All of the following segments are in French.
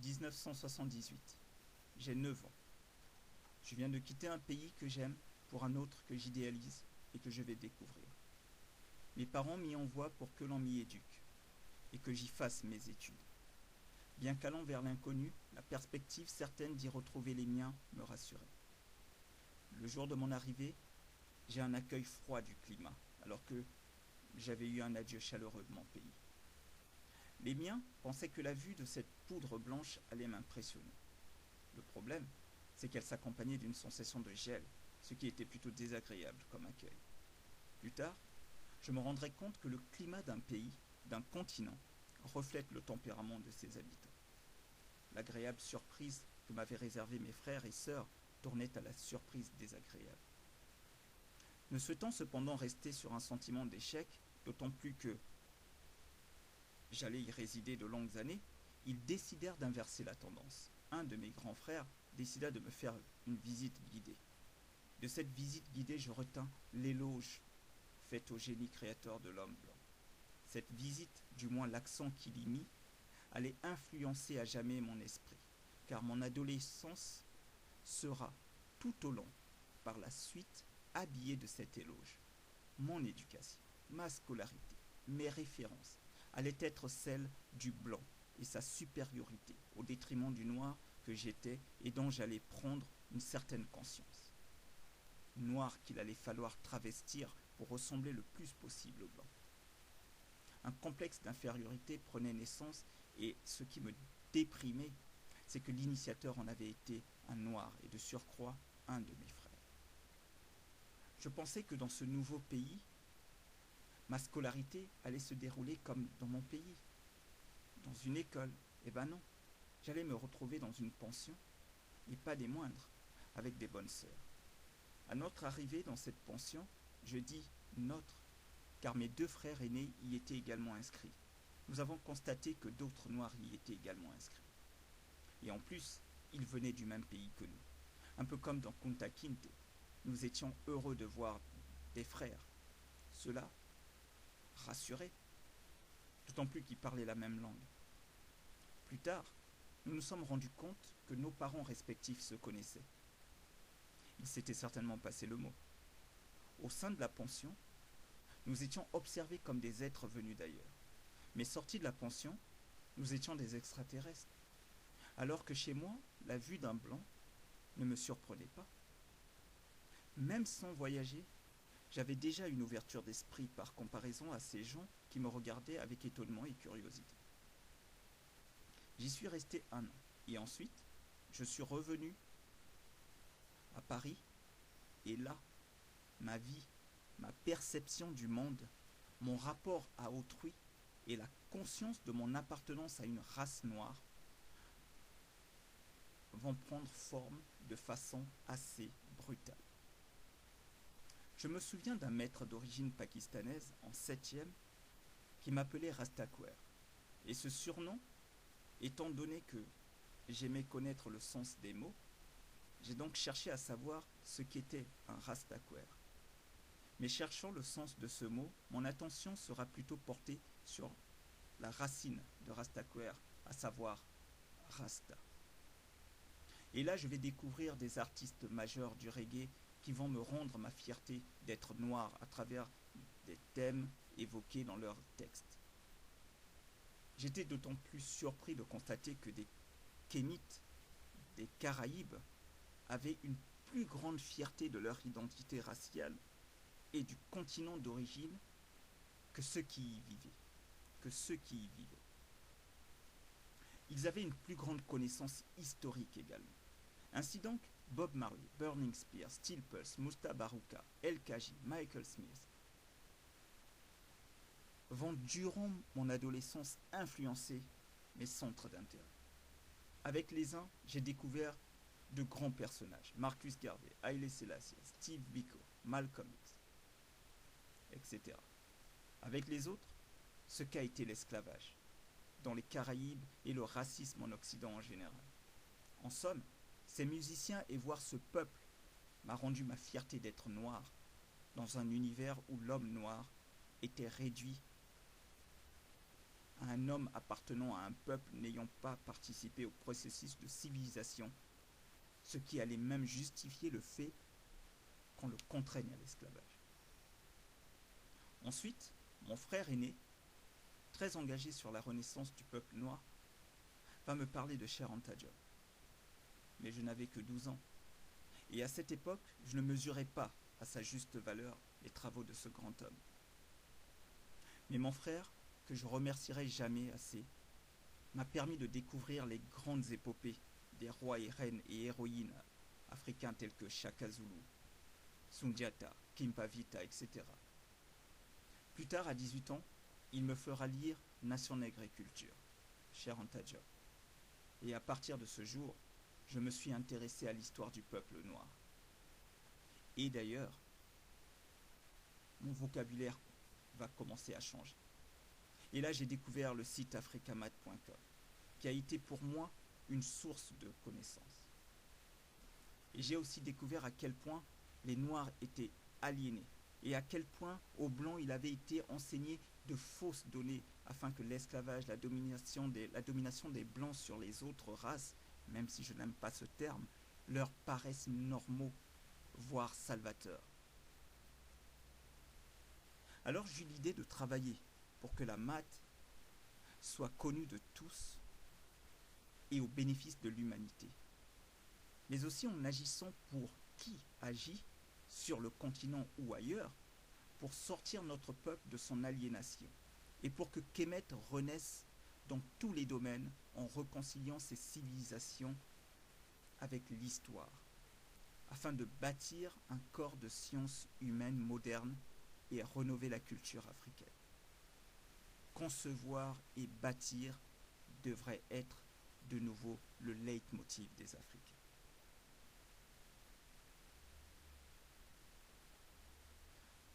1978. J'ai 9 ans. Je viens de quitter un pays que j'aime pour un autre que j'idéalise et que je vais découvrir. Mes parents m'y envoient pour que l'on m'y éduque et que j'y fasse mes études. Bien qu'allant vers l'inconnu, la perspective certaine d'y retrouver les miens me rassurait. Le jour de mon arrivée, j'ai un accueil froid du climat, alors que j'avais eu un adieu chaleureux de mon pays. Les miens pensaient que la vue de cette poudre blanche allait m'impressionner. Le problème, c'est qu'elle s'accompagnait d'une sensation de gel, ce qui était plutôt désagréable comme accueil. Plus tard, je me rendrai compte que le climat d'un pays, d'un continent, reflète le tempérament de ses habitants. L'agréable surprise que m'avaient réservée mes frères et sœurs tournait à la surprise désagréable. Ne souhaitant cependant rester sur un sentiment d'échec, d'autant plus que j'allais y résider de longues années, ils décidèrent d'inverser la tendance. Un de mes grands frères décida de me faire une visite guidée. De cette visite guidée, je retins l'éloge fait au génie créateur de l'homme blanc. Cette visite, du moins l'accent qu'il y mit, allait influencer à jamais mon esprit, car mon adolescence sera tout au long, par la suite, habillée de cet éloge. Mon éducation, ma scolarité, mes références allaient être celles du blanc et sa supériorité au détriment du noir que j'étais et dont j'allais prendre une certaine conscience. Noir qu'il allait falloir travestir pour ressembler le plus possible au blanc. Un complexe d'infériorité prenait naissance et ce qui me déprimait, c'est que l'initiateur en avait été un noir et de surcroît un de mes frères. Je pensais que dans ce nouveau pays, ma scolarité allait se dérouler comme dans mon pays, dans une école. Eh ben non, j'allais me retrouver dans une pension, et pas des moindres, avec des bonnes sœurs. À notre arrivée dans cette pension, je dis notre, car mes 2 frères aînés y étaient également inscrits. Nous avons constaté que d'autres noirs y étaient également inscrits. Et en plus, ils venaient du même pays que nous. Un peu comme dans Kunta Kinte, nous étions heureux de voir des frères. Cela rassurait, d'autant plus qu'ils parlaient la même langue. Plus tard, nous nous sommes rendus compte que nos parents respectifs se connaissaient. Ils s'étaient certainement passé le mot. Au sein de la pension, nous étions observés comme des êtres venus d'ailleurs. Mais sortis de la pension, nous étions des extraterrestres. Alors que chez moi, la vue d'un blanc ne me surprenait pas. Même sans voyager, j'avais déjà une ouverture d'esprit par comparaison à ces gens qui me regardaient avec étonnement et curiosité. J'y suis resté 1 an, et ensuite, je suis revenu à Paris, et là, ma vie, ma perception du monde, mon rapport à autrui et la conscience de mon appartenance à une race noire vont prendre forme de façon assez brutale. Je me souviens d'un maître d'origine pakistanaise en 7e qui m'appelait Rastaquaire. Et ce surnom, étant donné que j'aimais connaître le sens des mots, j'ai donc cherché à savoir ce qu'était un Rastaquaire. Mais cherchant le sens de ce mot, mon attention sera plutôt portée sur la racine de Rastaquaire, à savoir Rasta. Et là, je vais découvrir des artistes majeurs du reggae qui vont me rendre ma fierté d'être noir à travers des thèmes évoqués dans leurs textes. J'étais d'autant plus surpris de constater que des Kémites, des Caraïbes, avaient une plus grande fierté de leur identité raciale et du continent d'origine que ceux qui y vivaient. Ils avaient une plus grande connaissance historique également. Ainsi donc, Bob Marley, Burning Spear, Steel Pulse, Musta Baruka, El-Kaji, Michael Smith vont durant mon adolescence influencer mes centres d'intérêt. Avec les uns, j'ai découvert de grands personnages, Marcus Garvey, Haile Selassie, Steve Biko, Malcolm X, etc. Avec les autres, ce qu'a été l'esclavage dans les Caraïbes et le racisme en Occident en général. En somme, ces musiciens et voir ce peuple m'a rendu ma fierté d'être noir dans un univers où l'homme noir était réduit à un homme appartenant à un peuple n'ayant pas participé au processus de civilisation, ce qui allait même justifier le fait qu'on le contraigne à l'esclavage. Ensuite, mon frère aîné, très engagé sur la renaissance du peuple noir, va me parler de Cheikh Anta Diop. Mais je n'avais que 12 ans. Et à cette époque, je ne mesurais pas à sa juste valeur les travaux de ce grand homme. Mais mon frère, que je remercierai jamais assez, m'a permis de découvrir les grandes épopées des rois et reines et héroïnes africains tels que Shaka Zulu, Sundiata, Kimpavita, etc. Plus tard, à 18 ans, il me fera lire Nation nègre et culture, Cheikh Anta Diop. Et à partir de ce jour, je me suis intéressé à l'histoire du peuple noir. Et d'ailleurs, mon vocabulaire va commencer à changer. Et là, j'ai découvert le site africamat.com, qui a été pour moi une source de connaissances. Et j'ai aussi découvert à quel point les Noirs étaient aliénés, et à quel point aux Blancs il avait été enseigné de fausses données afin que l'esclavage, la domination des Blancs sur les autres races, même si je n'aime pas ce terme, leur paraissent normaux, voire salvateurs. Alors j'eus l'idée de travailler pour que la maths soit connue de tous et au bénéfice de l'humanité. Mais aussi en agissant pour qui agit sur le continent ou ailleurs pour sortir notre peuple de son aliénation et pour que Kemet renaisse dans tous les domaines en réconciliant ses civilisations avec l'histoire, afin de bâtir un corps de sciences humaines modernes et rénover la culture africaine. Concevoir et bâtir devrait être de nouveau le leitmotiv des Africains.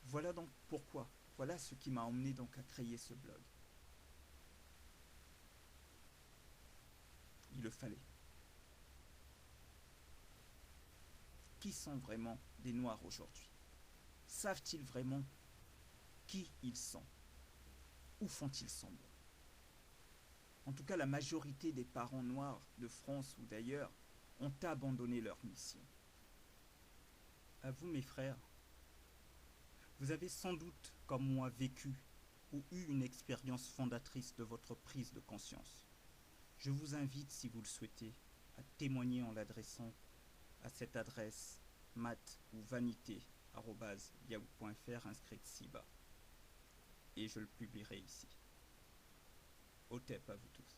Voilà donc pourquoi, voilà ce qui m'a emmené donc à créer ce blog. Il le fallait. Qui sont vraiment des Noirs aujourd'hui? Savent-ils vraiment qui ils sont? Où font-ils semblant? En tout cas, la majorité des parents noirs de France ou d'ailleurs ont abandonné leur mission. À vous, mes frères, vous avez sans doute, comme moi, vécu ou eu une expérience fondatrice de votre prise de conscience. Je vous invite, si vous le souhaitez, à témoigner en l'adressant à cette adresse mat ou vanité@yahoo.fr inscrite ci-bas. Et je le publierai ici. Au TEP à vous tous.